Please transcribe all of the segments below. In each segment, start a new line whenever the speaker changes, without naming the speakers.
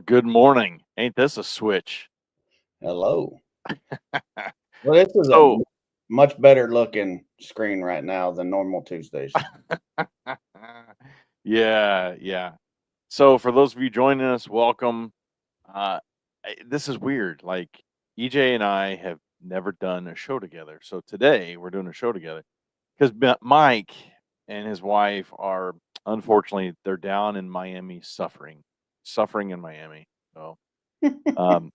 good morning. Ain't this a switch?
Hello. Well, this is a
So,
much better looking screen right now than normal Tuesdays.
yeah. So, for those of you joining us, welcome. This is weird. Like, EJ and I have never done a show together. So, today we're doing a show together because Mike and his wife are, unfortunately, they're down in Miami suffering in Miami. So, um,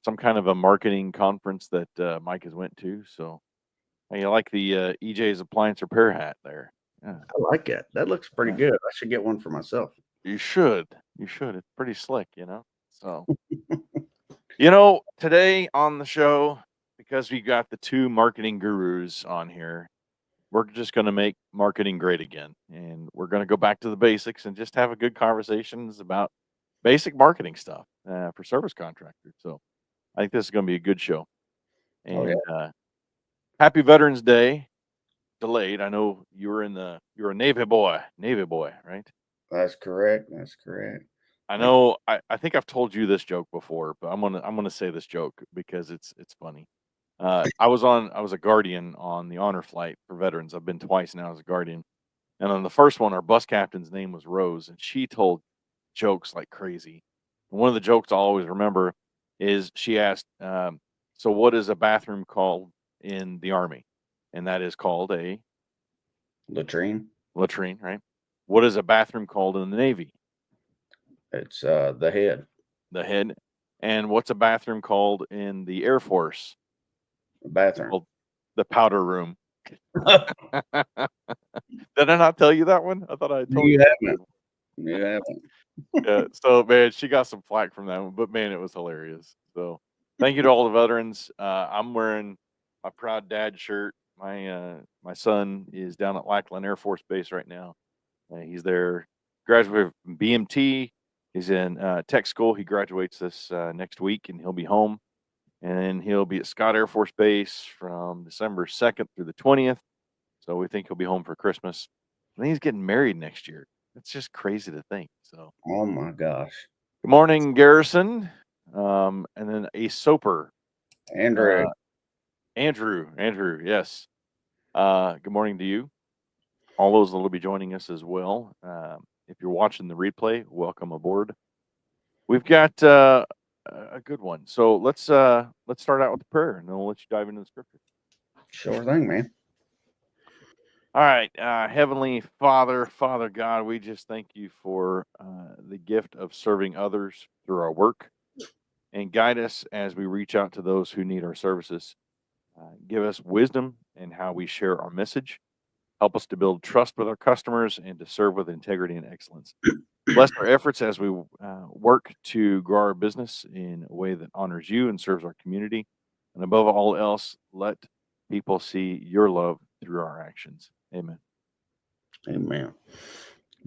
some kind of a marketing conference that Mike has went to. So, hey, you like the EJ's appliance repair hat there? Yeah,
I like it. That looks pretty
yeah.
good. I should get one for myself.
You should. You should. It's pretty slick. So, today on the show, because we got the two marketing gurus on here, we're just going to make marketing great again. And we're going to go back to the basics and just have a good conversations about basic marketing stuff for service contractors. So, I think this is going to be a good show.
Oh yeah,
And happy Veterans Day. Delayed. I know you're a Navy boy, right?
that's correct. That's correct.
I know. I think I've told you this joke before, but I'm gonna say this joke because it's funny. I was a guardian on the honor flight for veterans. I've been twice now as a guardian, and on the first one, our bus captain's name was Rose, and she told jokes like crazy. And one of the jokes I always remember is she asked, "So what is a bathroom called in the Army?" And that is called a
Latrine.
latrine, right? What is a bathroom called in the Navy?
It's the head.
The head. And what's a bathroom called in the Air Force?
The bathroom.
Called the powder room. Did I not tell you that one? I thought I told you.
haven't. You haven't.
Yeah. So man, she got some flack from that one, but man, it was hilarious. So thank you to all the veterans. I'm wearing my proud dad shirt. My son is down at Lackland Air Force Base right now. He's there, graduated from BMT. He's in tech school. He graduates this next week, and he'll be home. And then he'll be at Scott Air Force Base from December 2nd through the 20th. So we think he'll be home for Christmas. And then he's getting married next year. It's just crazy to think. So
Oh my gosh,
good morning, Garrison. And then a soper,
Andrew.
Andrew. Yes. Good morning to you. All those that will be joining us as well. If you're watching the replay, welcome aboard. We've got a good one. So let's start out with the prayer, and then we'll let you dive into the scripture.
Sure thing, man.
All right, Heavenly Father, Father God, we just thank you for the gift of serving others through our work, and guide us as we reach out to those who need our services. Give us wisdom in how we share our message. Help us to build trust with our customers and to serve with integrity and excellence. Bless our efforts as we work to grow our business in a way that honors you and serves our community. And above all else, let people see your love through our actions. Amen.
Amen.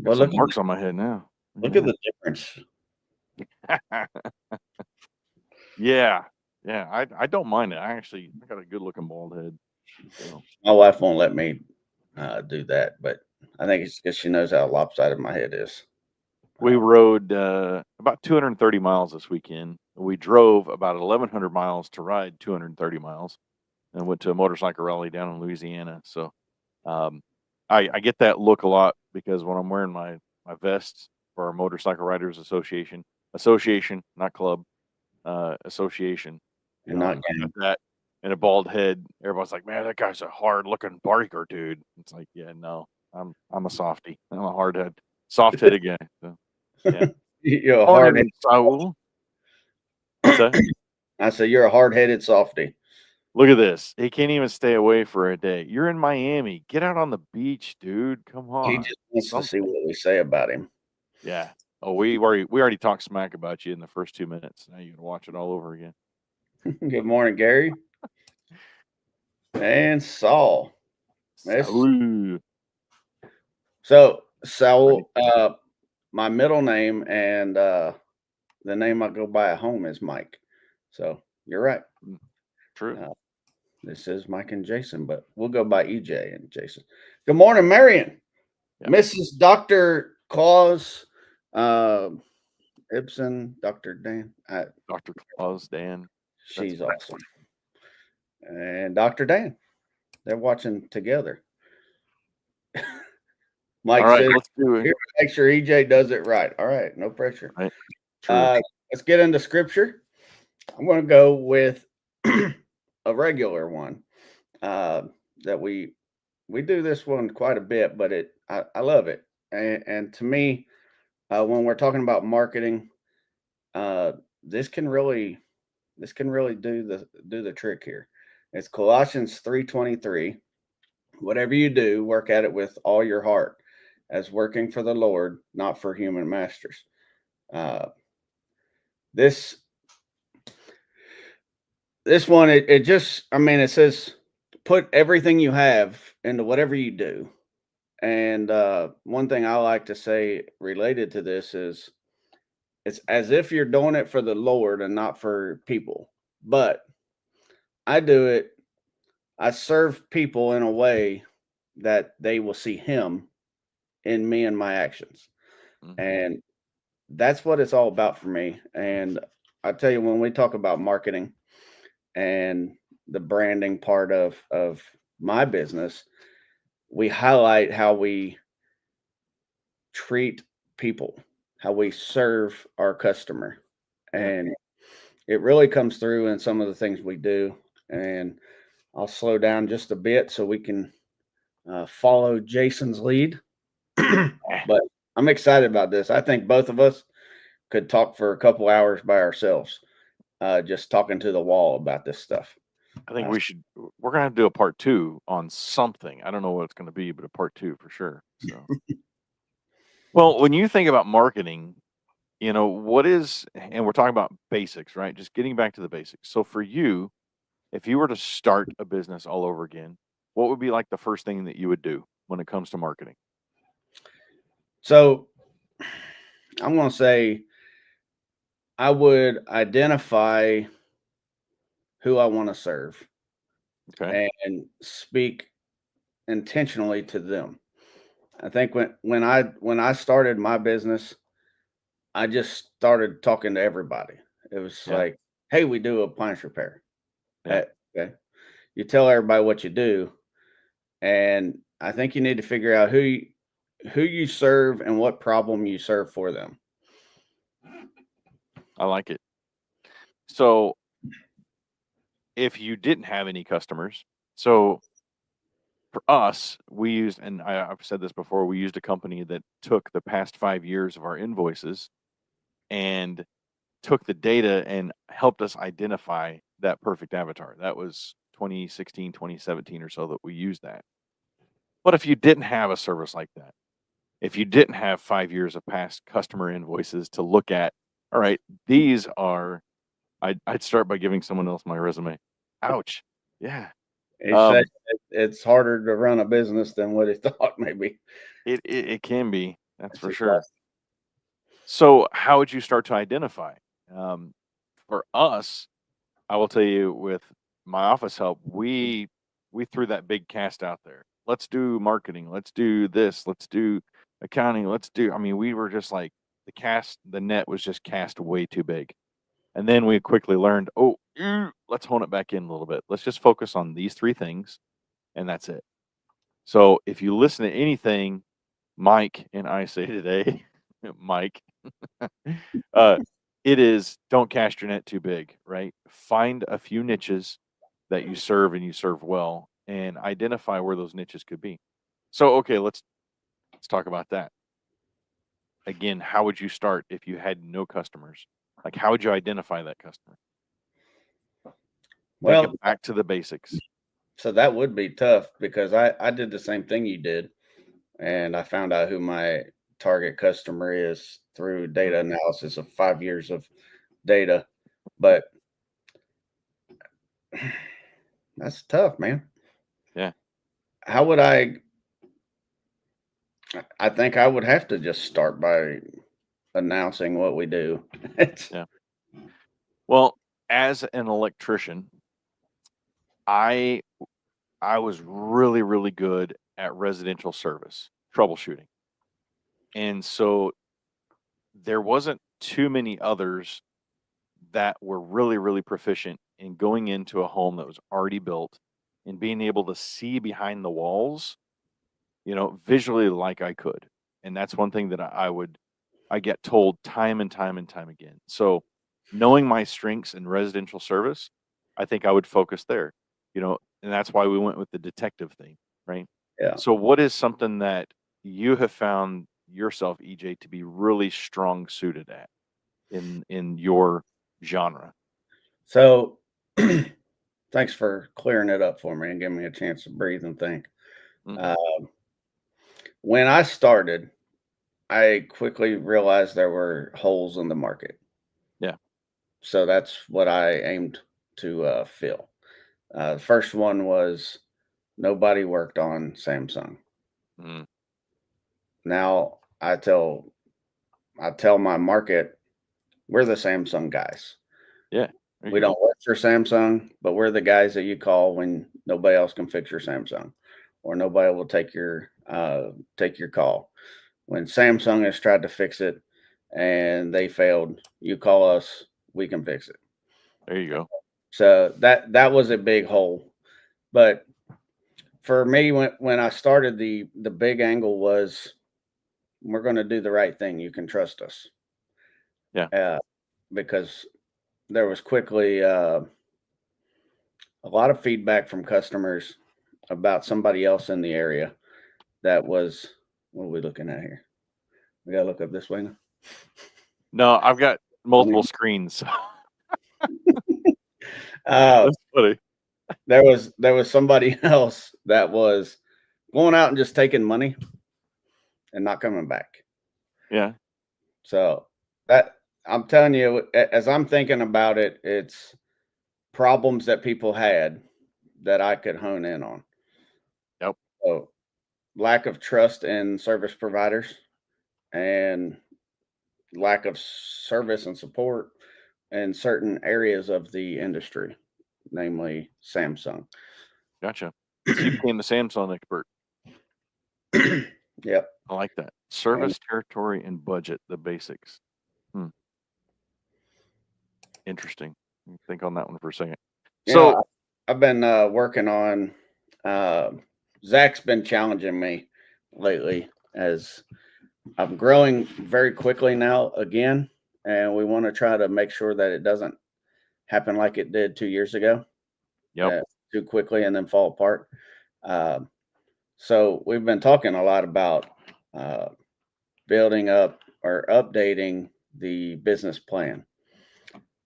Got some marks on my head now.
Look at the difference.
Yeah. I don't mind it. I got a good looking bald head. So.
My wife won't let me do that, but I think it's because she knows how lopsided my head is.
We rode about 230 miles this weekend. We drove about 1,100 miles to ride 230 miles, and went to a motorcycle rally down in Louisiana. So I get that look a lot because when I'm wearing my vests for our Motorcycle Riders Association, not club, association,
And not gang.
that and a bald head. Everybody's like, "Man, that guy's a hard looking biker, dude." It's like, yeah, no, I'm a softie. I'm a hard head, soft headed guy. So. Yeah.
You're a hard-headed.
Saul. What's that?
I said you're a hard-headed softy.
Look at this. He can't even stay away for a day. You're in Miami. Get out on the beach, dude. Come on.
He just wants to see what we say about him.
Yeah. Oh, we already talked smack about you in the first 2 minutes. Now you can watch it all over again.
Good morning, Gary. And Saul. So Saul, my middle name and the name I go by at home is Mike. So you're right.
True.
This is Mike and Jason, but we'll go by EJ and Jason. Good morning, Marion. Yep. Mrs. Dr. Claus, Ibsen, Dr. Dan.
Dr. Claus, Dan. That's
She's awesome. And Dr. Dan. They're watching together.
all
Mike
right.
said,
Let's do it.
here to make sure EJ does it right. All right, no pressure.
Right. True.
Let's get into scripture. I'm going to go with a regular one that we do this one quite a bit, but I love it. And to me, when we're talking about marketing, this can really do the trick here. It's Colossians 3:23. Whatever you do, work at it with all your heart, as working for the Lord, not for human masters. This one, it just, I mean, it says, put everything you have into whatever you do. And one thing I like to say related to this is, it's as if you're doing it for the Lord and not for people. But I serve people in a way that they will see Him in me and my actions.
Mhm.
And that's what it's all about for me. And I tell you, when we talk about marketing and the branding part of my business, we highlight how we treat people, how we serve our customer.
Yeah.
And it really comes through in some of the things we do. And I'll slow down just a bit so we can follow Jason's lead. But I'm excited about this. I think both of us could talk for a couple hours by ourselves, just talking to the wall about this stuff.
I think we're gonna have to do a part 2 on something. I don't know what it's gonna be, but a part 2 for sure. So, well, when you think about marketing, what is, and we're talking about basics, right? Just getting back to the basics. So for you, if you were to start a business all over again, what would be like the first thing that you would do when it comes to marketing?
So I'm going to say I would identify who I want to serve
Okay.
and speak intentionally to them. I think when I started my business, I just started talking to everybody. It was
Yeah.
like, "Hey, we do appliance repair."
Yeah.
Okay. You tell everybody what you do, and I think you need to figure out who you serve and what problem you serve for them.
I like it. So if you didn't have any customers, so for us, we used, and I've said this before, we used a company that took the past 5 years of our invoices and took the data and helped us identify that perfect avatar. That was 2016, 2017 or so that we used that. But if you didn't have a service like that, if you didn't have 5 years of past customer invoices to look at, all right, these are, I'd start by giving someone else my resume. Ouch. Yeah.
He said
Um,
it's harder to run a business than what he thought. Maybe
it can be, that's
it's
for
his
sure.
last.
So how would you start to identify? Um, for us, I will tell you, with my office help, we threw that big cast out there. Let's do marketing. Let's do this. Let's do accounting. Let's do. I mean, we were just like, the net was just cast way too big. And then we quickly learned, oh, let's hone it back in a little bit. Let's just focus on these three things, and that's it. So if you listen to anything Mike and I say today, Mike, uh, it is, don't cast your net too big, right? Find a few niches that you serve and you serve well, and identify where those niches could be. So, okay, let's talk about that. Again, how would you start if you had no customers? Like, how would you identify that customer? Take
Well,
it back to the basics.
so that would be tough because I did the same thing you did, and I found out who my target customer is through
Mm,
data analysis of 5 years of data. But that's tough, man.
yeah,
How would I think I would have to just start by announcing what we do. It's
yeah. Well, as an electrician, I I was really, really good at residential service troubleshooting. And so there wasn't too many others that were really, really proficient in going into a home that was already built and being able to see behind the walls, visually like I could. And that's one thing that I get told time and time and time again. So knowing my strengths in residential service, I think I would focus there, and that's why we went with the detective thing, right?
Yeah.
So what is something that you have found yourself, EJ, to be really strong suited at in your genre?
So thanks for clearing it up for me and giving me a chance to breathe and think.
Mhm.
Uh, when I started, I quickly realized there were holes in the market.
Yeah.
So that's what I aimed to fill. The first one was nobody worked on Samsung.
Mm.
Now I tell my market we're the Samsung guys.
Yeah. There
We
you go.
don't work for Samsung, but we're the guys that you call when nobody else can fix your Samsung, or nobody will take your call. When Samsung has tried to fix it and they failed, you call us, we can fix it.
There you go.
So that was a big hole. But for me, when I started, the big angle was we're going to do the right thing. You can trust us,
Yeah.
uh, because there was quickly a lot of feedback from customers about somebody else in the area that was what are we looking at here? We gotta look up this way now.
No, I've got multiple screens.
Uh,
That's funny.
there was somebody else that was going out and just taking money and not coming back.
Yeah.
So that I'm telling you, as I'm thinking about it, it's problems that people had that I could hone in on.
Yep.
So lack of trust in service providers and lack of service and support in certain areas of the industry, namely Samsung.
Gotcha. So you became the Samsung expert.
Yep.
I like that.
And
Service territory and budget, the basics. Hmm. Interesting. Let me think on that one for a second.
you know,
So
I've been working on. Uh, Zach's been challenging me lately as I'm growing very quickly now again, and we want to try to make sure that it doesn't happen like it did 2 years ago,
yep.
too quickly and then fall apart. Um, so we've been talking a lot about uh, building up or updating the business plan.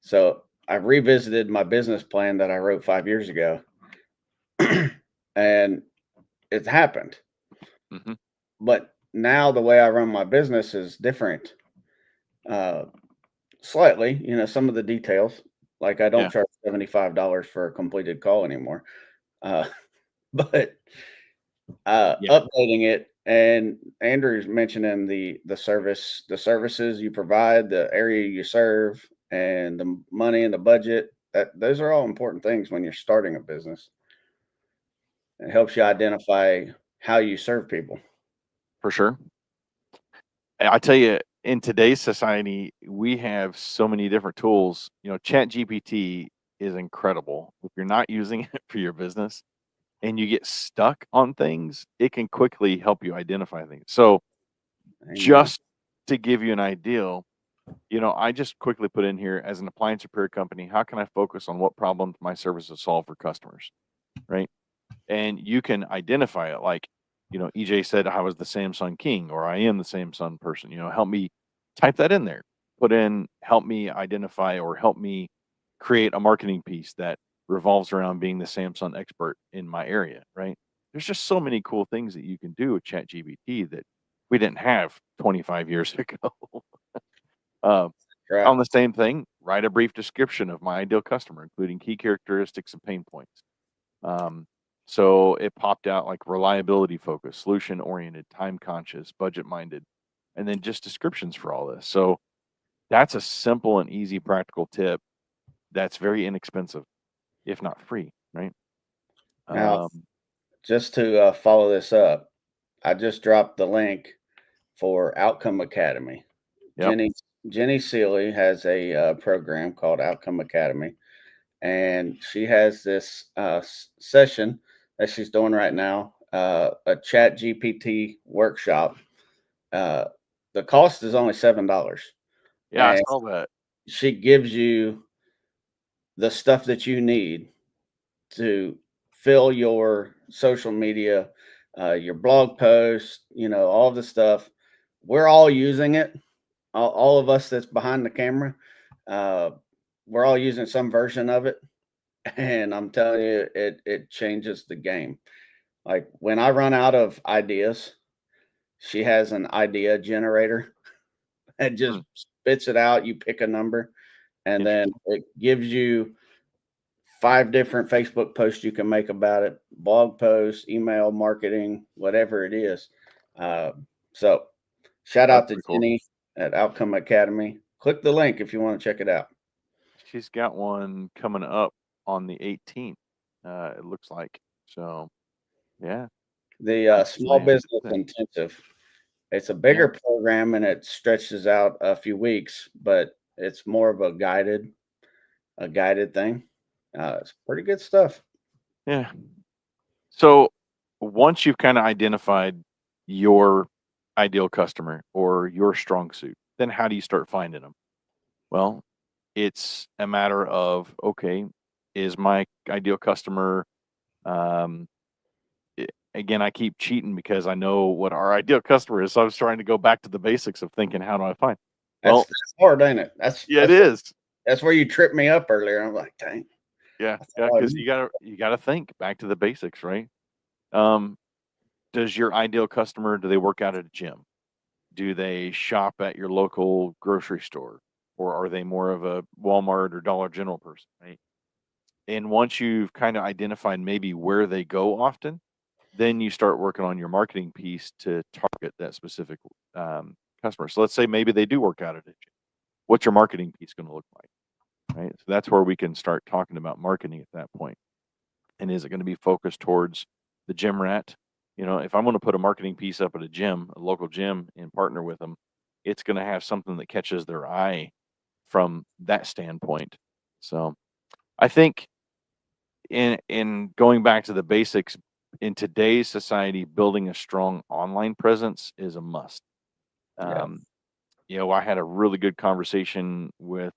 So I've revisited my business plan that I wrote 5 years ago, and it's happened.
Hmm.
But now the way I run my business is different, uh, slightly. Some of the details, like I don't
Yeah.
charge $75 for a completed call anymore. Uh, but
Yeah.
updating it, and Andrew's mentioning the services you provide, the area you serve, and the money and the budget. That those are all important things when you're starting a business. It helps you identify how you serve people.
For sure. And I tell you, in today's society, we have so many different tools. Chat GPT is incredible. If you're not using it for your business and you get stuck on things, it can quickly help you identify things. So
Amen.
just to give you an idea, I just quickly put in here as an appliance repair company, how can I focus on what problems my services solve for customers? Right. And you can identify it like, EJ said I was the Samsung king or I am the Samsung person, help me type that in there. Put in help me identify or help me create a marketing piece that revolves around being the Samsung expert in my area, right? There's just so many cool things that you can do with ChatGPT that we didn't have 25 years ago. uh,
Right.
on the same thing, write a brief description of my ideal customer, including key characteristics and pain points. Um, so it popped out like reliability focused, solution oriented, time conscious, budget minded, and then just descriptions for all this. So that's a simple and easy practical tip that's very inexpensive, if not free, right?
Now,
Um,
just to follow this up, I just dropped the link for Outcome Academy.
yep.
Jenny Jenny Seeley has a program called Outcome Academy, and she has this session that she's doing right now, a Chat GPT workshop. Uh, the cost is only $7,
Yeah, I
and
saw that.
she gives you the stuff that you need to fill your social media, your blog posts, all the stuff. We're all using it. All of us that's behind the camera, uh, we're all using some version of it. And I'm telling you, it changes the game. Like when I run out of ideas, she has an idea generator and just
Hmm,
spits it out. You pick a number, and then
interesting.
it gives you 5 different Facebook posts you can make about it, blog posts, email marketing, whatever it is. Uh, so shout
That's
out to
pretty cool.
Jenny at Outcome Academy. Click the link if you want to check it out.
She's got one coming up on the 18th. It looks like. So yeah,
The Small
definitely have to do
Business
that.
Intensive. It's a
Yeah,
bigger program and it stretches out a few weeks, but it's more of a guided thing. It's pretty good stuff.
yeah. So once you've kind of identified your ideal customer or your strong suit, then how do you start finding them? Well, it's a matter of, okay, is my ideal customer, um, again, I keep cheating because I know what our ideal customer is. So I was trying to go back to the basics of thinking, how do I find? Well,
That's hard, ain't it? That's
yeah, it
that's
is.
that's where you tripped me up earlier. I'm like, dang,
Yeah,
I
yeah,
thought I
because
knew.
you gotta think back to the basics, right? Um, does your ideal customer, do they work out at a gym? Do they shop at your local grocery store? Or are they more of a Walmart or Dollar General person, right? And once you've kind of identified maybe where they go often, then you start working on your marketing piece to target that specific customer. So let's say maybe they do work out at a gym. What's your marketing piece going to look like? Right. So that's where we can start talking about marketing at that point. And is it going to be focused towards the gym rat? If I'm going to put a marketing piece up at a gym, a local gym, and partner with them, it's going to have something that catches their eye from that standpoint. So I think in going back to the basics, in today's society, building a strong online presence is a must.
Yeah.
Um, I had a really good conversation with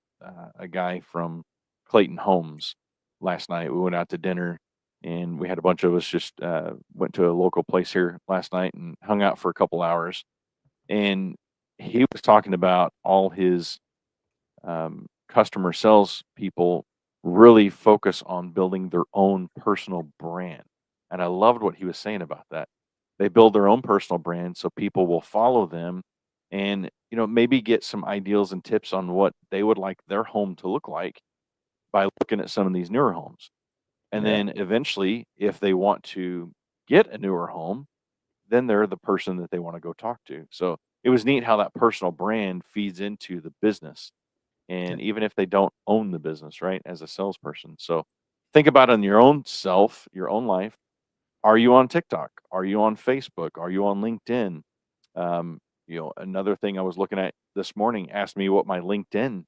a guy from Clayton Homes last night. We went out to dinner, and we had a bunch of us just went to a local place here last night and hung out for a couple hours. And he was talking about all his customer sales people really focus on building their own personal brand. And I loved what he was saying about that. They build their own personal brand so people will follow them and, maybe get some ideals and tips on what they would like their home to look like by looking at some of these newer homes. And
Yeah.
then eventually, if they want to get a newer home, then they're the person that they want to go talk to. So it was neat how that personal brand feeds into the business, and even if they don't own the business, right, as a salesperson. So think about in your own self, your own life. Are you on TikTok? Are you on Facebook? Are you on LinkedIn? Um, another thing I was looking at this morning asked me what my LinkedIn,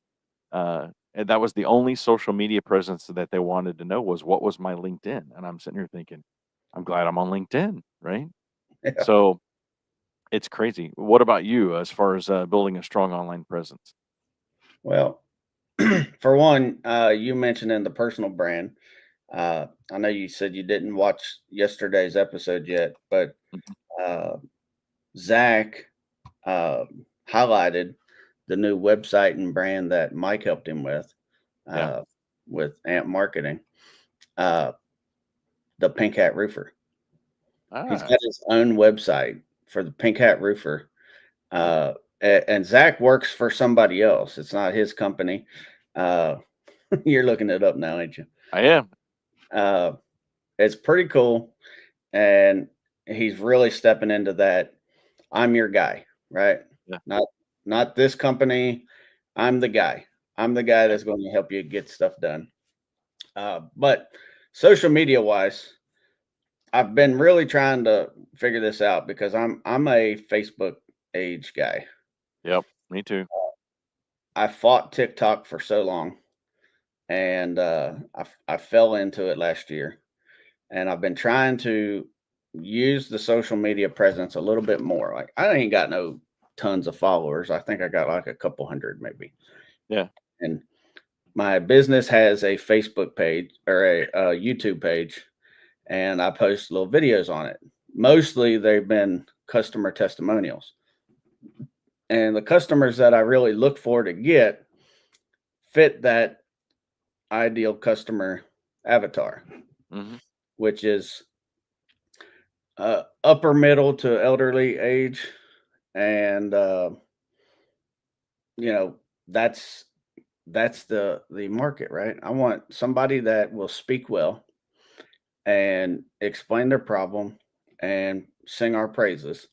and that was the only social media presence that they wanted to know was what was my LinkedIn. And I'm sitting here thinking, I'm glad I'm on LinkedIn, right?
Yeah.
So it's crazy. What about you as far as building a strong online presence?
Well, for one, you mentioned in the personal brand. I know you said you didn't watch yesterday's episode yet, but
Mhm.
uh, Zach uh, highlighted the new website and brand that Mike helped him
Yeah.
uh, with Amp Marketing, uh, the Pink Hat Roofer. He's
Ah,
got his own website for the Pink Hat Roofer.
yeah,
Uh, and Zach works for somebody else. It's not his company. Uh, you're looking it up now, ain't you?
I am.
Uh, it's pretty cool. And he's really stepping into that. I'm your guy, right?
Yeah.
Not not this company. I'm the guy. I'm the guy
Yeah.
that's going to help you get stuff done. But social media wise, I've been really trying to figure this out because I'm a Facebook age guy.
Yep. Me too.
I fought TikTok for so long, and I fell into it last year, and I've been trying to use the social media presence a little bit more. Like I ain't got no tons of followers. I think I got like a couple hundred maybe.
Yeah.
And my business has a Facebook page or a YouTube page, and I post little videos on it. Mostly they've been customer testimonials. And the customers that I really look for to get fit that ideal customer avatar,
Mm-hmm.
which is upper middle to elderly age. And, you know, that's the market, right? I want somebody that will speak well and explain their problem and sing our praises.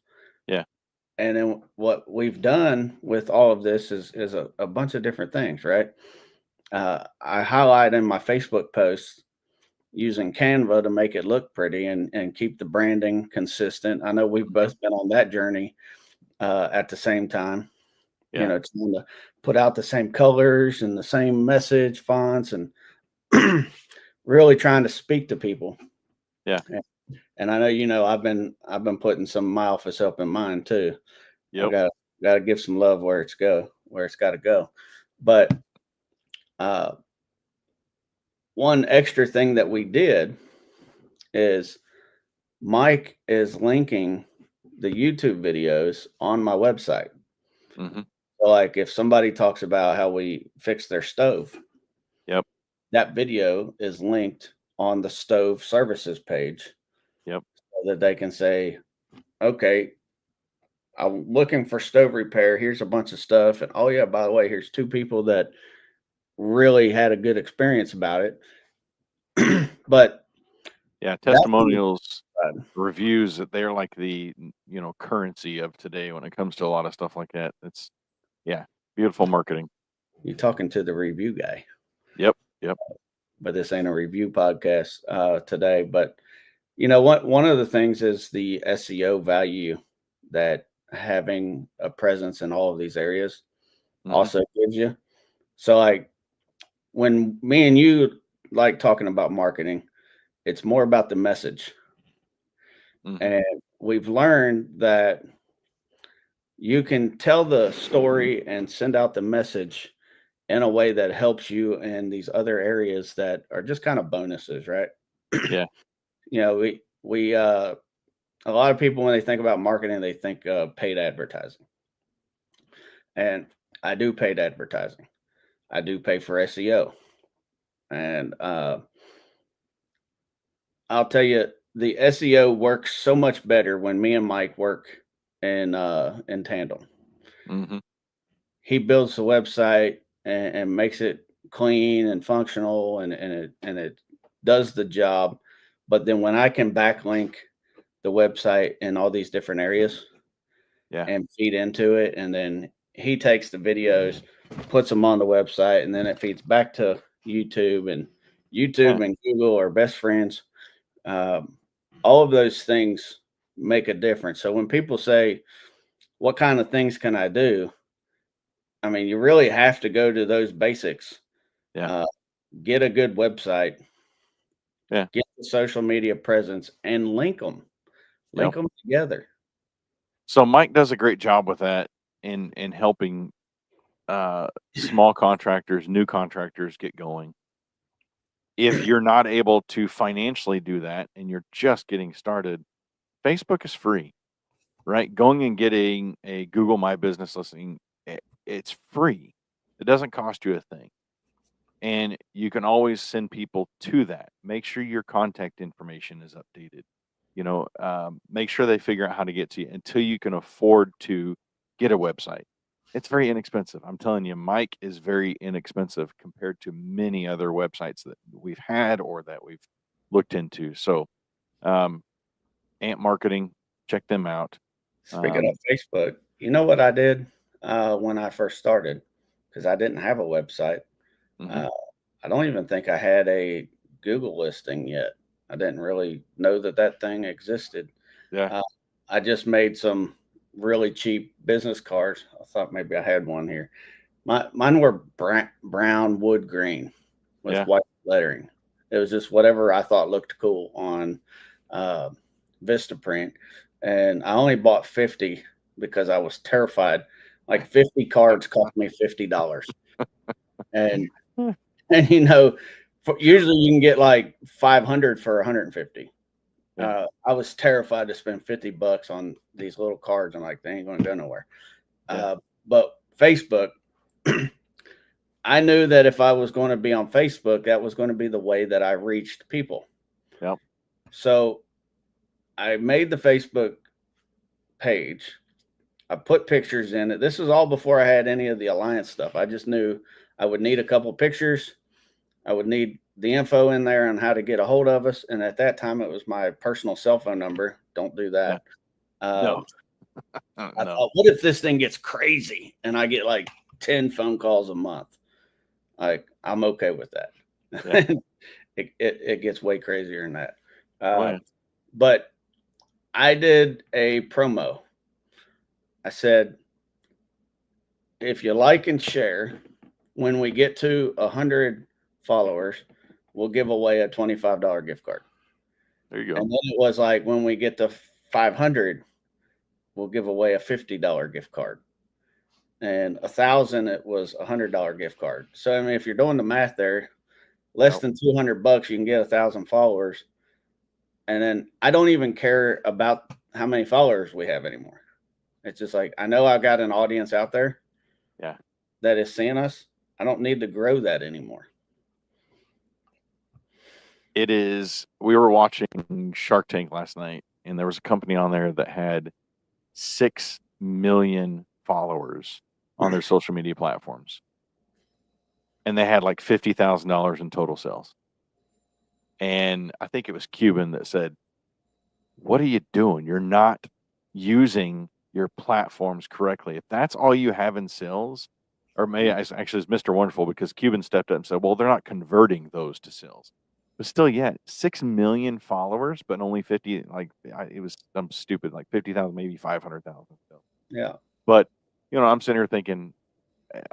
Yeah.
And then what we've done with all of this is a bunch of different things, right? I highlight in my Facebook posts using Canva to make it look pretty and keep the branding consistent. I know we've
Mm-hmm.
both been on that journey at the same time,
Yeah.
trying to put out the same colors and the same message fonts and really trying to speak to people.
Yeah.
And I know I've been putting some of my office up in mine too. I
Yep.
gotta give some love where it's got to go. But uh, one extra thing that we did is Mike is linking the YouTube videos on my website.
Mm-hmm.
So like if somebody talks about how we fix their stove,
Yep.
that video is linked on the stove services page
Yep.
so that they can say, okay, I'm looking for stove repair. Here's a bunch of stuff. And oh, yeah, by the way, here's two people that really had a good experience about it. But
Yeah.
that's
Testimonials, reviews, that they're like the currency of today when it comes to a lot of stuff like that. It's yeah, beautiful marketing.
you're talking to the review guy,
Yep. Yep.
but this ain't a review podcast today. But what one of the things is the SEO value that having a presence in all of these areas
Mm-hmm.
also gives you. So like when me and you like talking about marketing, it's more about the message.
Mm-hmm.
And we've learned that you can tell the story and send out the message in a way that helps you in these other areas that are just kind of bonuses, right?
Yeah.
We a lot of people when they think about marketing, they think paid advertising. And I do paid advertising. I do pay for SEO. And I'll tell you, the SEO works so much better when me and Mike work in tandem.
Mm-hmm.
He builds the website and makes it clean and functional and it does the job. But then when I can backlink the website in all these different areas
Yeah.
and feed into it, and then he takes the videos, puts them on the website, and then it feeds back to YouTube, and
Yeah.
YouTube and Google are best friends. Um, all of those things make a difference. So when people say, "What kind of things can I do?" I mean, you really have to go to those basics.
Yeah.
Uh, get a good website,
Yeah.
get the social media presence, and
Yep.
link them together.
So Mike does a great job with that in helping small contractors, new contractors get going. If you're not able to financially do that and you're just getting started, Facebook is free, right? Going and getting a Google My Business listing, it's free. It doesn't cost you a thing. And you can always send people to that. Make sure your contact information is updated. Make sure they figure out how to get to you until you can afford to get a website. It's very inexpensive. I'm telling you, Mike is very inexpensive compared to many other websites that we've had or that we've looked into. So, um, Ant Marketing, check them out.
Speaking
Um,
of Facebook, you know what I did when I first started? Because I didn't have a website.
mhm,
Uh, I don't even think I had a Google listing yet. I didn't really know that that thing existed.
yeah,
Uh, I just made some really cheap business cards. I thought maybe I had one here. Mine were brown wood green with
Yeah.
white lettering. It was just whatever I thought looked cool on Vistaprint, and I only bought 50 because I was terrified. Like 50 cards cost me $50, and
Hmm.
and usually you can get like 500 for 150.
Yeah.
I was terrified to spend $50 on these little cards. I'm like, they ain't going to go nowhere.
Yeah.
But Facebook, I knew that if I was going to be on Facebook, that was going to be the way that I reached people.
Yep.
So I made the Facebook page. I put pictures in it. This was all before I had any of the Alliance stuff. I just knew I would need a couple pictures. I would need the info in there on how to get a hold of us. And at that time, it was my personal cell phone number. Don't do
Yeah.
that.
No.
I
No.
thought, what if this thing gets crazy and I get like 10 phone calls a month? Like, I'm okay with that.
Yeah.
it gets way crazier than that.
Oh, yeah.
But I did a promo. I said, if you like and share, when we get to 100 followers, we'll give away a $25 gift card.
There you go.
And then it was like, when we get to 500, we'll give away a $50 gift card. And 1,000, it was $100 gift card. So I mean, if you're doing the math there, less than $200, you can get 1,000 followers. And then I don't even care about how many followers we have anymore. It's just like, I know I got an audience out there,
Yeah,
that is seeing us. I don't need to grow that anymore.
it is. We were watching Shark Tank last night, and there was a company on there that had 6 million followers on their social media platforms, and they had like $50,000 in total sales. And I think it was Cuban that said, "What are you doing? You're not using your platforms correctly. If that's all you have in sales," or maybe actually it's Mr. Wonderful, because Cuban stepped up and said, "Well, they're not converting those to sales." But still, yeah, 6 million followers, but only 50. Like it was some stupid, like 50,000, maybe 500,000.
Yeah.
But I'm sitting here thinking,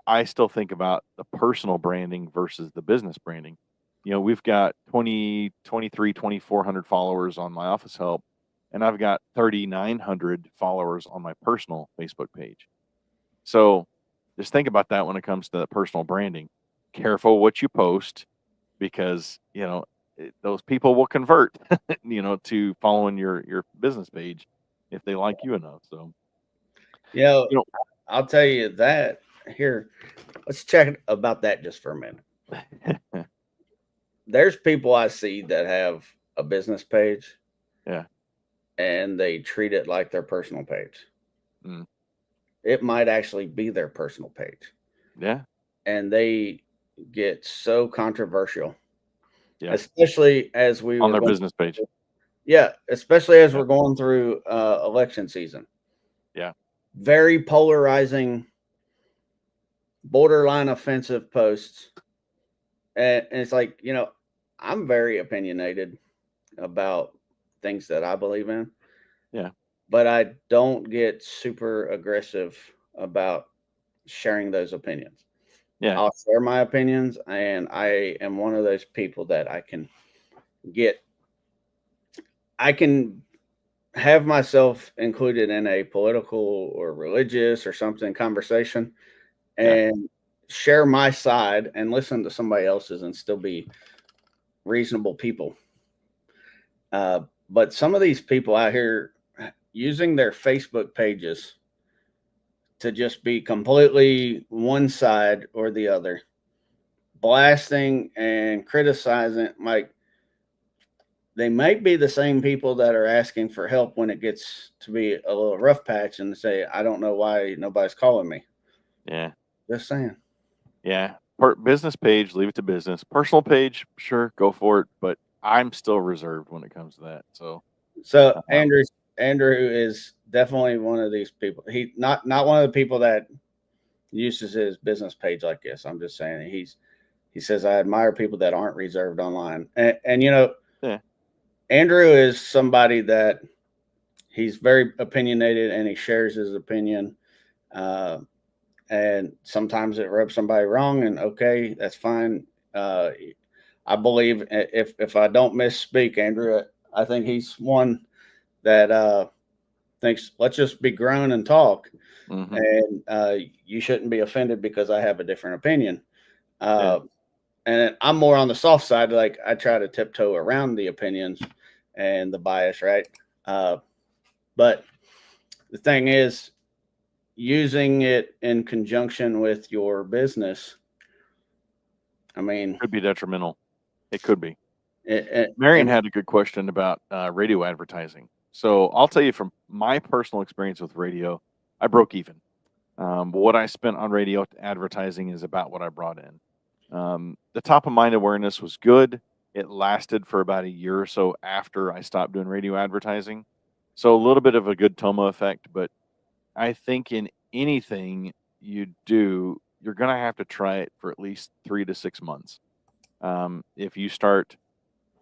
I still think about the personal branding versus the business branding. We've got 20, 23, 2,400 followers on my office help, and I've got 3,900 followers on my personal Facebook page. So just think about that when it comes to personal branding. Careful what you post, because, those people will convert, to following your business page if they like you enough. So,
Yeah.
you
I'll tell you that here. Let's check about that just for a minute.
know,
There's people I see that have a business page.
Yeah.
And they treat it like their personal page.
Mm.
It might actually be their personal page.
Yeah.
And they get so controversial.
Yeah.
Especially as we
on
were
their
going
business page.
Yeah, especially as
Yeah.
we're going through election season.
Yeah.
Very polarizing, borderline offensive posts. And it's like, I'm very opinionated about things that I believe in.
Yeah.
But I don't get super aggressive about sharing those opinions.
Yeah.
I'll share my opinions, and I am one of those people that I can have myself included in a political or religious or something conversation and share my side and listen to somebody else's and still be reasonable people. But some of these people out here using their Facebook pages to just be completely one side or the other, blasting and criticizing, like, they might be the same people that are asking for help when it gets to be a little rough patch and say, I don't know why nobody's calling me.
Yeah.
Just saying.
Yeah. Business page, leave it to business. Personal page, sure, go for it. But I'm still reserved when it comes to that. So
Andrew is definitely one of these people. He not one of the people that uses his business page like this. I'm just saying he says, I admire people that aren't reserved online. And
yeah.
Andrew is somebody that he's very opinionated and he shares his opinion. and sometimes it rubs somebody wrong, and okay, that's fine. I believe if I don't misspeak, Andrew, I think he's one that thinks let's just be grown and talk,
Mm-hmm.
and you shouldn't be offended because I have a different opinion.
Yeah.
Uh, and I'm more on the soft side. Like I try to tiptoe around the opinions and the bias, right? But the thing is, using it in conjunction with your business, I mean,
Could be detrimental. It could be. Marion
and
had a good question about radio advertising. So I'll tell you from my personal experience with radio, I broke even. What I spent on radio advertising is about what I brought in. The top of mind awareness was good. It lasted for about a year or so after I stopped doing radio advertising. So a little bit of a good Toma effect, but I think in anything you do, you're going to have to try it for at least 3 to 6 months. If you start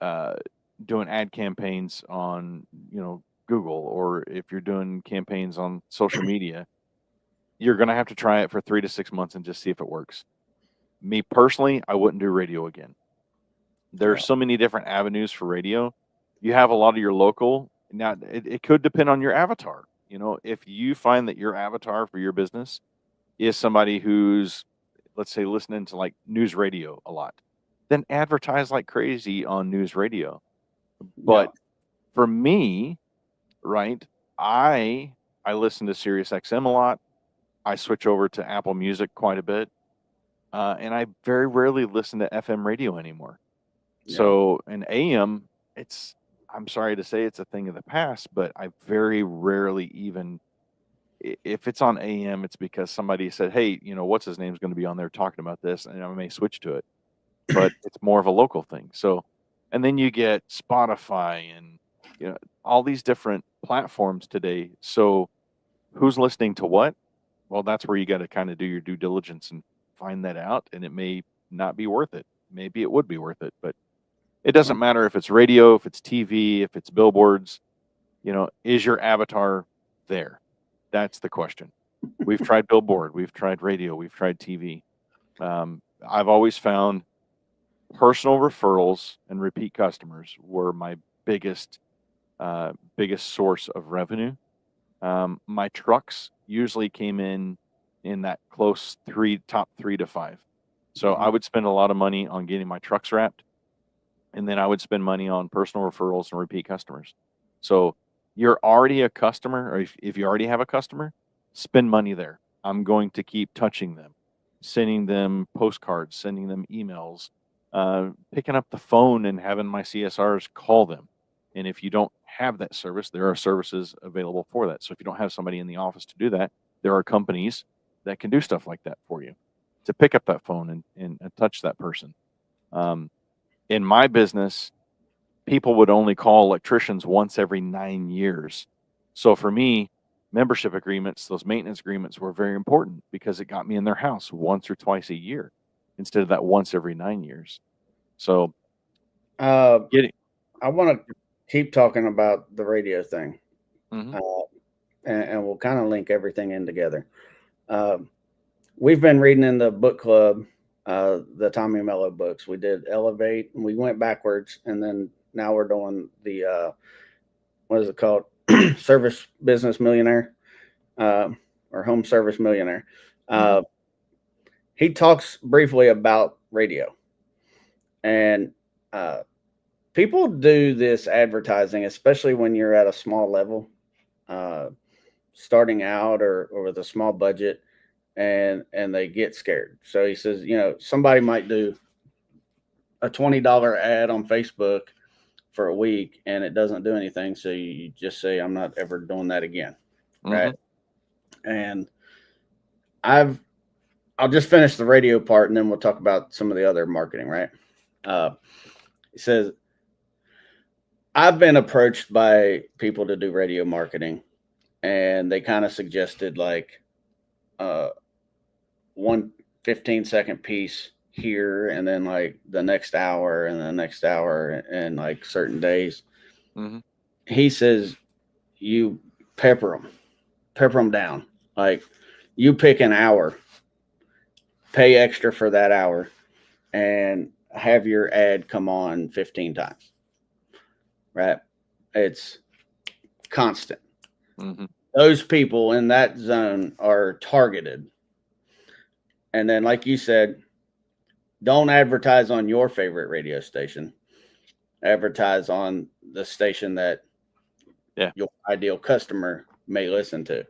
uh, doing ad campaigns on, Google, or if you're doing campaigns on social media, you're going to have to try it for 3 to 6 months and just see if it works. Me personally, I wouldn't do radio again. There's so many different avenues for radio. You have a lot of your local. Now, it could depend on your avatar. If you find that your avatar for your business is somebody who's, let's say, listening to like news radio a lot, then advertise like crazy on news radio.
yeah,
But for me, right, I listen to Sirius XM a lot. I switch over to Apple Music quite a bit. And I very rarely listen to FM radio anymore.
yeah,
So in AM, I'm sorry to say it's a thing of the past, but I very rarely even, if it's on AM, it's because somebody said, hey, what's his name's going to be on there talking about this, and I may switch to it. But it's more of a local thing. So, and then you get Spotify and, all these different platforms today. So who's listening to what? Well, that's where you got to kind of do your due diligence and find that out. And it may not be worth it. Maybe it would be worth it, but it doesn't matter if it's radio, if it's TV, if it's billboards, is your avatar there? That's the question. We've tried billboard, we've tried radio, we've tried TV. I've always found personal referrals and repeat customers were my biggest source of revenue. My trucks usually came in that close top 3 to 5. So I would spend a lot of money on getting my trucks wrapped, and then I would spend money on personal referrals and repeat customers. So you're already a customer, or if you already have a customer, spend money there. I'm going to keep touching them, sending them postcards, sending them emails, picking up the phone and having my CSRs call them. And if you don't have that service, there are services available for that. So if you don't have somebody in the office to do that, there are companies that can do stuff like that for you, to pick up that phone and touch that person. In my business, people would only call electricians once every 9 years. So for me, membership agreements, those maintenance agreements were very important because it got me in their house once or twice a year instead of that once every 9 years. So getting,
I want to keep talking about the radio thing,
Mhm.
and we'll kind of link everything in together. We've been reading in the book club the Tommy Mello books. We did Elevate, and we went backwards, and then now we're doing the what is it called? Service Business Millionaire, or Home Service Millionaire. He talks briefly about radio, and people do this advertising, especially when you're at a small level, starting out or with a small budget, and they get scared. So he says, somebody might do a $20 ad on Facebook for a week and it doesn't do anything. So you just say, I'm not ever doing that again. Right. And I'll just finish the radio part and then we'll talk about some of the other marketing. Right. He says, I've been approached by people to do radio marketing, and they kind of suggested like one 15-second piece here, and then like the next hour and the next hour, and like certain days. He says you pepper them down. Like you pick an hour pay extra for that hour, and have your ad come on 15 times, right? It's constant.
Mm-hmm.
Those people in that zone are targeted. And then, like you said, don't advertise on your favorite radio station. Advertise on the station that your ideal customer may listen to.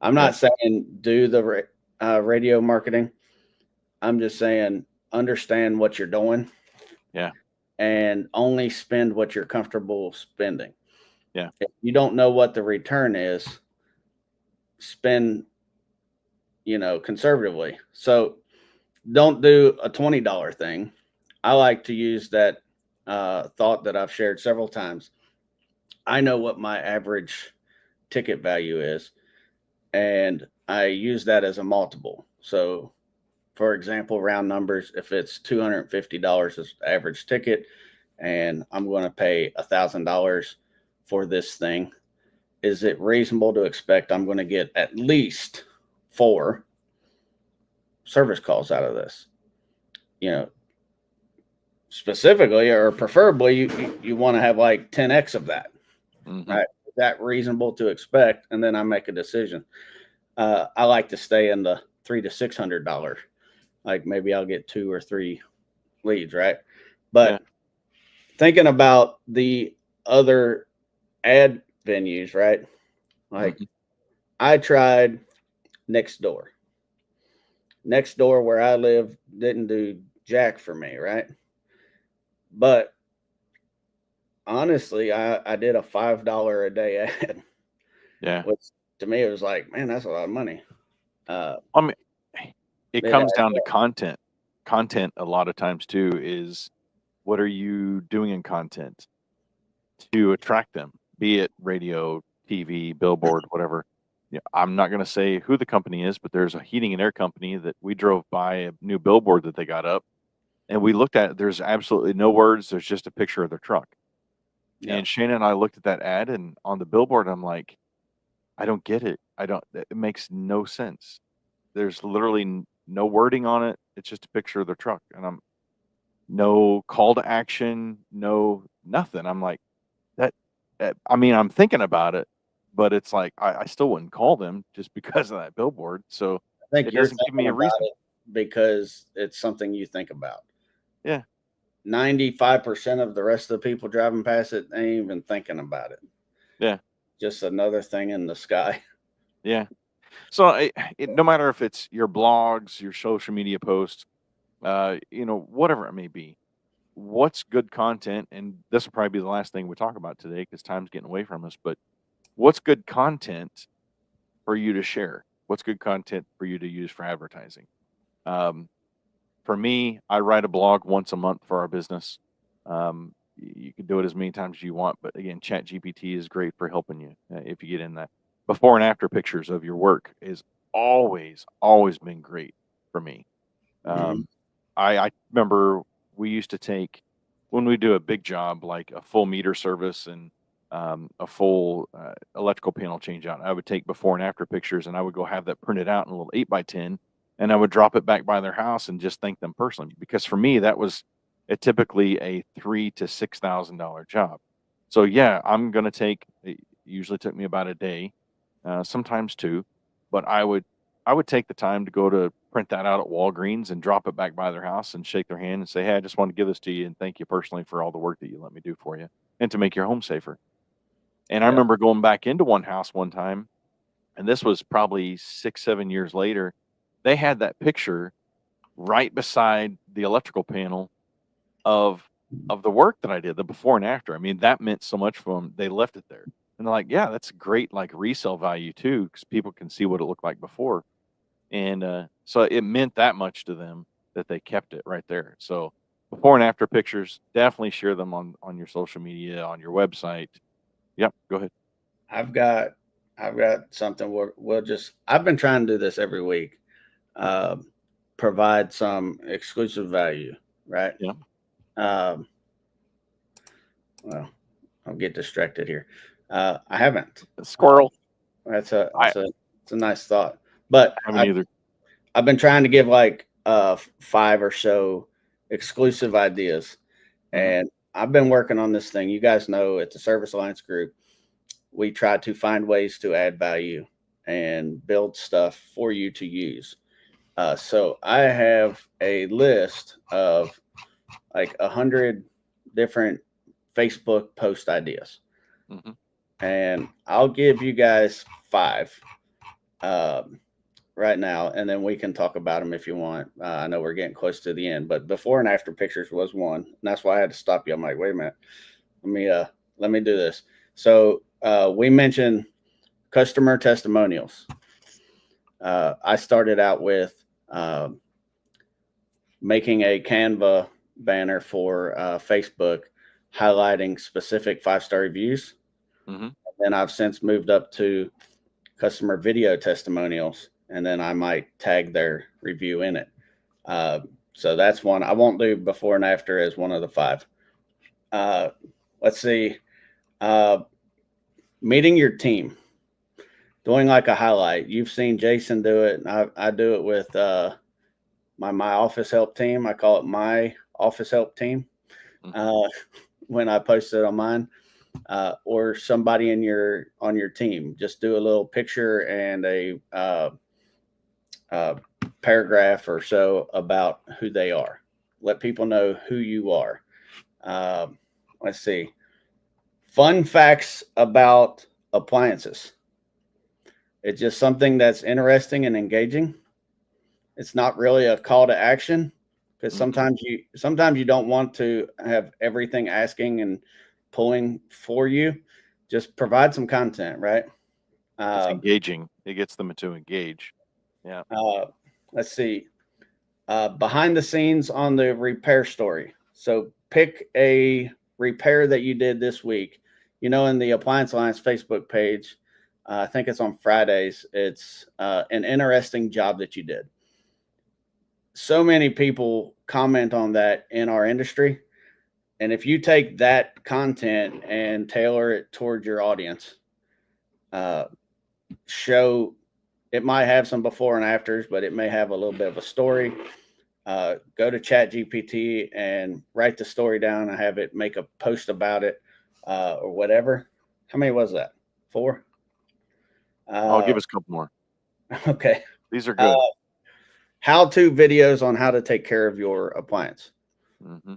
I'm not saying do the radio marketing. I'm just saying understand what you're doing.
Yeah.
And only spend what you're comfortable spending.
Yeah.
If you don't know what the return is, spend, conservatively. So don't do a $20 thing. I like to use that thought that I've shared several times. I know what my average ticket value is, and I use that as a multiple. So, for example, round numbers, if it's $250 as average ticket, and I'm going to pay $1,000 for this thing, is it reasonable to expect I'm going to get at least 4 service calls out of this? Specifically or preferably, you want to have like 10x of that.
Mm-hmm.
Right? Is that reasonable to expect? And then I make a decision. I like to stay in the $300 to $600. Like maybe I'll get 2 or 3 leads, right? But thinking about the other ad venues, right? Like I tried Next Door. Next Door, where I live, didn't do jack for me, right? But honestly, I did a $5 a day ad.
Yeah.
Which to me, it was like, man, that's a lot of money.
I mean, it comes down to content. Content a lot of times too is what are you doing in content to attract them, be it radio, TV, billboard, whatever. I'm not going to say who the company is, but there's a heating and air company that we drove by a new billboard that they got up, and we looked at it. There's absolutely no words. There's just a picture of their truck. And Shana and I looked at that ad, and on the billboard, I'm like, I don't get it. It makes no sense. There's literally no wording on it. It's just a picture of their truck. And no call to action, no nothing. I'm like, I'm thinking about it, but it's like, I still wouldn't call them just because of that billboard. So
I think
it doesn't give me a reason.
Because it's something you think about.
Yeah.
95% of the rest of the people driving past it ain't even thinking about it.
Yeah.
Just another thing in the sky.
Yeah. So no matter if it's your blogs, your social media posts, whatever it may be, what's good content? And this will probably be the last thing we talk about today because time's getting away from us. But what's good content for you to share? What's good content for you to use for advertising? For me, I write a blog once a month for our business. You can do it as many times as you want, but again, ChatGPT is great for helping you if you get in that. Before and after pictures of your work is always been great for me. I remember we used to take, when we do a big job like a full meter service and a full electrical panel change out, I would take before and after pictures, and I would go have that printed out in a little 8x10, and I would drop it back by their house and just thank them personally. Because for me, that was typically a $3,000 to $6,000 job. So yeah, I'm going to take, it usually took me about a day, sometimes 2, but I would take the time to go to print that out at Walgreens and drop it back by their house and shake their hand and say, hey, I just want to give this to you and thank you personally for all the work that you let me do for you and to make your home safer. And I remember going back into one house one time, and this was probably 6-7 years later. They had that picture right beside the electrical panel of the work that I did, the before and after. I mean, that meant so much for them. They left it there. And they're like, yeah, that's great, like resale value too, because people can see what it looked like before. And so it meant that much to them that they kept it right there. So before and after pictures, definitely share them on your social media, on your website. Yep, go ahead.
I've got something I've been trying to do this every week. Provide some exclusive value, right?
Yeah.
Well, I'll get distracted here. I haven't.
A squirrel.
It's a nice thought. But
I haven't either.
I've been trying to give like 5 or so exclusive ideas. And I've been working on this thing. You guys know at the Service Alliance Group, we try to find ways to add value and build stuff for you to use. So I have a list of like 100 different Facebook post ideas. And I'll give you guys 5 right now, and then we can talk about them if you want. I know we're getting close to the end, but before and after pictures was one. And that's why I had to stop you. I'm like, wait a minute. Let me do this. So we mentioned customer testimonials. I started out with making a Canva banner for Facebook highlighting specific 5-star reviews. Then I've since moved up to customer video testimonials, and then I might tag their review in it. So that's one. I won't do before and after as one of the 5. Let's see. Meeting your team, doing like a highlight. You've seen Jason do it. And I do it with my office help team. I call it my office help team when I post it on mine. Or somebody on your team. Just do a little picture and a paragraph or so about who they are. Let people know who you are. Let's see. Fun facts about appliances. It's just something that's interesting and engaging. It's not really a call to action, because sometimes you don't want to have everything asking and pulling for you. Just provide some content, right?
It's engaging. It gets them to engage. Yeah.
Let's see. Behind the scenes on the repair story. So pick a repair that you did this week. In the Appliance Alliance Facebook page, I think it's on Fridays. It's an interesting job that you did. So many people comment on that in our industry. And if you take that content and tailor it towards your audience, show it might have some before and afters, but it may have a little bit of a story. Go to ChatGPT and write the story down and have it make a post about it or whatever. How many was that? 4?
I'll give us a couple more.
Okay.
These are good.
How-to videos on how to take care of your appliance.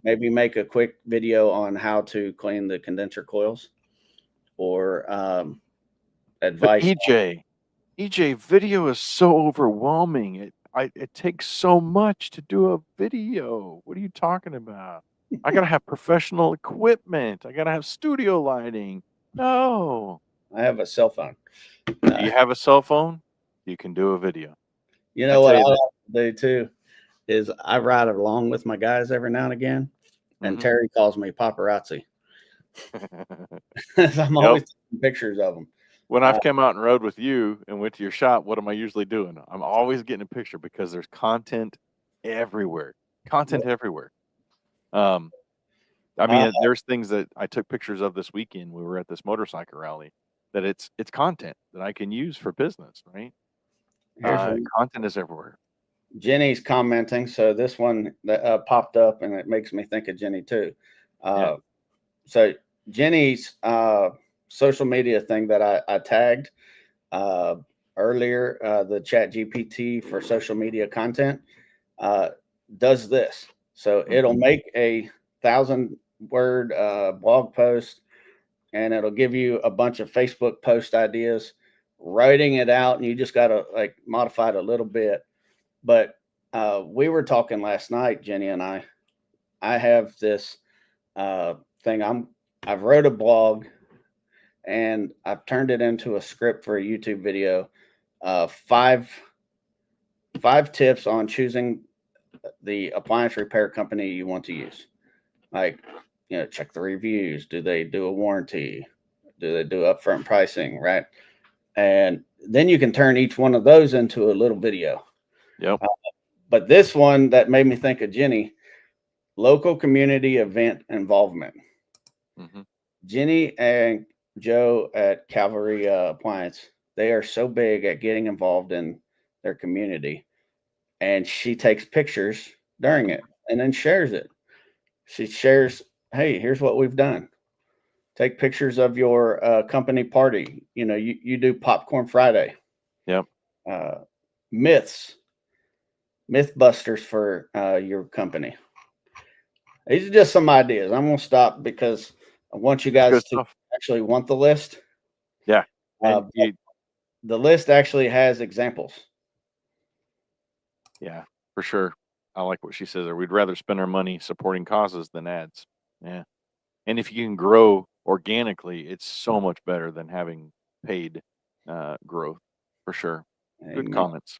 Maybe make a quick video on how to clean the condenser coils, or advice.
EJ, video is so overwhelming. It takes so much to do a video. What are you talking about? I gotta have professional equipment. I gotta have studio lighting. No.
I have a cell phone.
Do you have a cell phone? You can do a video.
You know what I like to do too is I ride along with my guys every now and again, and Terry calls me paparazzi. I'm always taking pictures of them.
When I've come out and rode with you and went to your shop, what am I usually doing? I'm always getting a picture, because there's content everywhere. There's things that I took pictures of this weekend. We were at this motorcycle rally, that it's content that I can use for business, right? Content is everywhere.
Jenny's commenting. So this one that popped up, and it makes me think of Jenny too. So Jenny's social media thing that I tagged earlier, the ChatGPT for social media content, does this. So it'll make a 1,000-word blog post, and it'll give you a bunch of Facebook post ideas, writing it out, and you just got to like modify it a little bit. But we were talking last night, Jenny and I have this thing. I've wrote a blog, and I've turned it into a script for a YouTube video. 5 tips on choosing the appliance repair company you want to use. Like, check the reviews. Do they do a warranty? Do they do upfront pricing? Right. And then you can turn each one of those into a little video.
Yep.
But this one that made me think of Jenny, local community event involvement. Jenny and Joe at Cavalry Appliance, they are so big at getting involved in their community. and she takes pictures during it and then shares it. She shares, hey, here's what we've done. Take pictures of your company party. You do popcorn Friday.
Yep.
Myths, Mythbusters for your company. These are just some ideas. I'm going to stop because I want you guys to actually want the list.
Yeah.
The list actually has examples.
Yeah, for sure. I like what she says there. We'd rather spend our money supporting causes than ads. Yeah. And if you can grow organically, it's so much better than having paid growth, for sure.
Amen.
Good comments.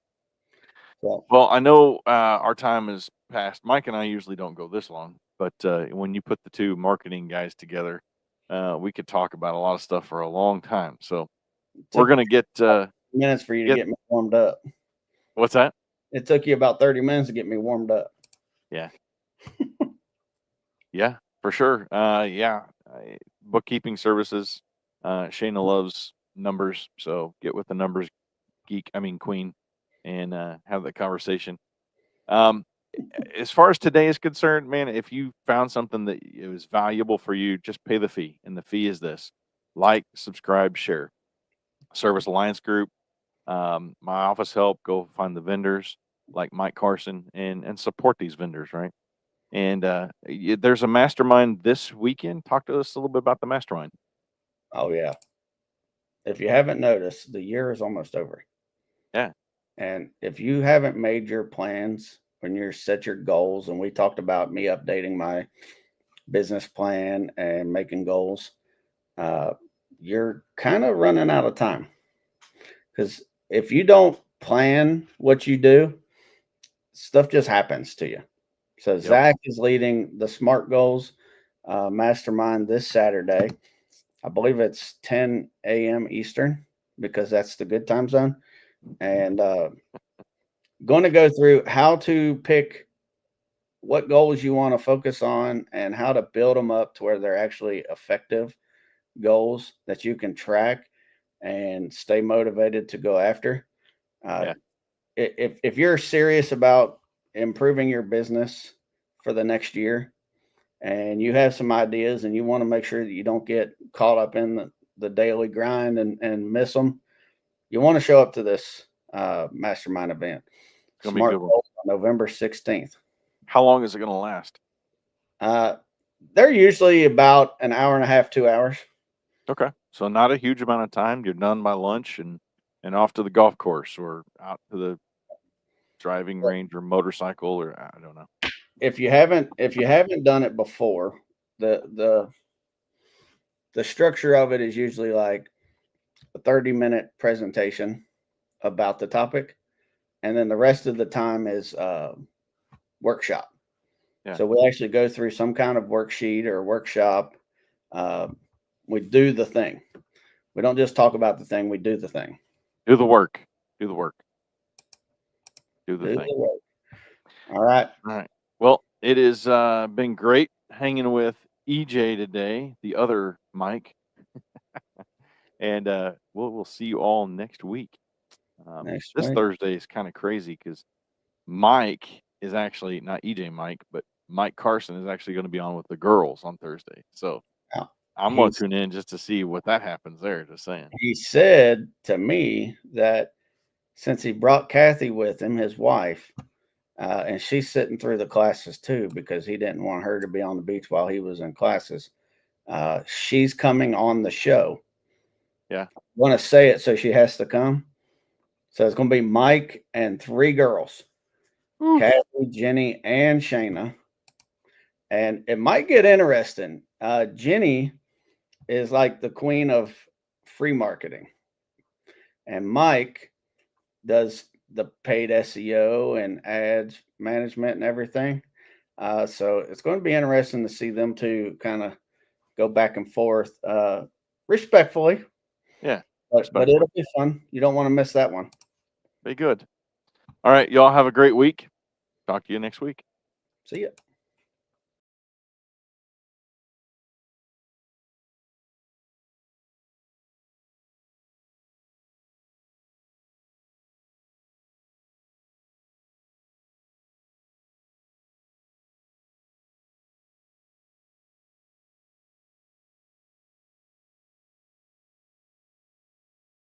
Well,
I know our time is past. Mike and I usually don't go this long, but when you put the two marketing guys together, we could talk about a lot of stuff for a long time. So we're going to get
minutes for you to get me warmed up.
What's that?
It took you about 30 minutes to get me warmed up.
Yeah. Yeah, for sure. Yeah. Bookkeeping services. Shayna loves numbers. So get with the numbers queen, and have that conversation. As far as today is concerned, man, if you found something that it was valuable for you, just pay the fee. And the fee is this: like, subscribe, share. Service Alliance Group, my office help, go find the vendors like Mike Carson and support these vendors, right? And there's a mastermind this weekend. Talk to us a little bit about the mastermind.
Oh, yeah. If you haven't noticed, the year is almost over.
Yeah.
And if you haven't made your plans when you set your goals, and we talked about me updating my business plan and making goals, you're kind of running out of time. Because if you don't plan what you do, stuff just happens to you. So yep. Zach is leading the SMART Goals Mastermind this Saturday. I believe it's 10 a.m. Eastern because that's the good time zone. And going to go through how to pick what goals you want to focus on and how to build them up to where they're actually effective goals that you can track and stay motivated to go after. If you're serious about improving your business for the next year and you have some ideas and you want to make sure that you don't get caught up in the daily grind and miss them, you want to show up to this mastermind event.
It's going to be good one.
On November 16th.
How long is it going to last?
They're usually about an hour and a half, 2 hours.
Okay. So not a huge amount of time. You're done by lunch and off to the golf course or out to the driving range or motorcycle, or I don't know.
If you haven't done it before, the structure of it is usually like a 30-minute presentation about the topic, and then the rest of the time is workshop. Yeah. So we actually go through some kind of worksheet or workshop. We do the thing. We don't just talk about the thing. We do the thing.
Do the work. Do the work. Do the thing.
Work. All right.
All right. Well, it has been great hanging with EJ today, the other Mike. And we'll see you all next week. This Thursday is kind of crazy because Mike is actually not EJ Mike, but Mike Carson is actually going to be on with the girls on Thursday. So I'm going to tune in just to see what that happens there. Just saying.
He said to me that since he brought Kathy with him, his wife, and she's sitting through the classes too because he didn't want her to be on the beach while he was in classes. She's coming on the show.
Yeah.
I want to say it so she has to come. So it's going to be Mike and 3 girls. Kathy, Jenny, and Shayna. And it might get interesting. Jenny is like the queen of free marketing. And Mike does the paid SEO and ads management and everything. So it's going to be interesting to see them two kind of go back and forth respectfully.
Yeah.
But it'll be fun. You don't want to miss that one.
Be good. All right. Y'all have a great week. Talk to you next week.
See ya.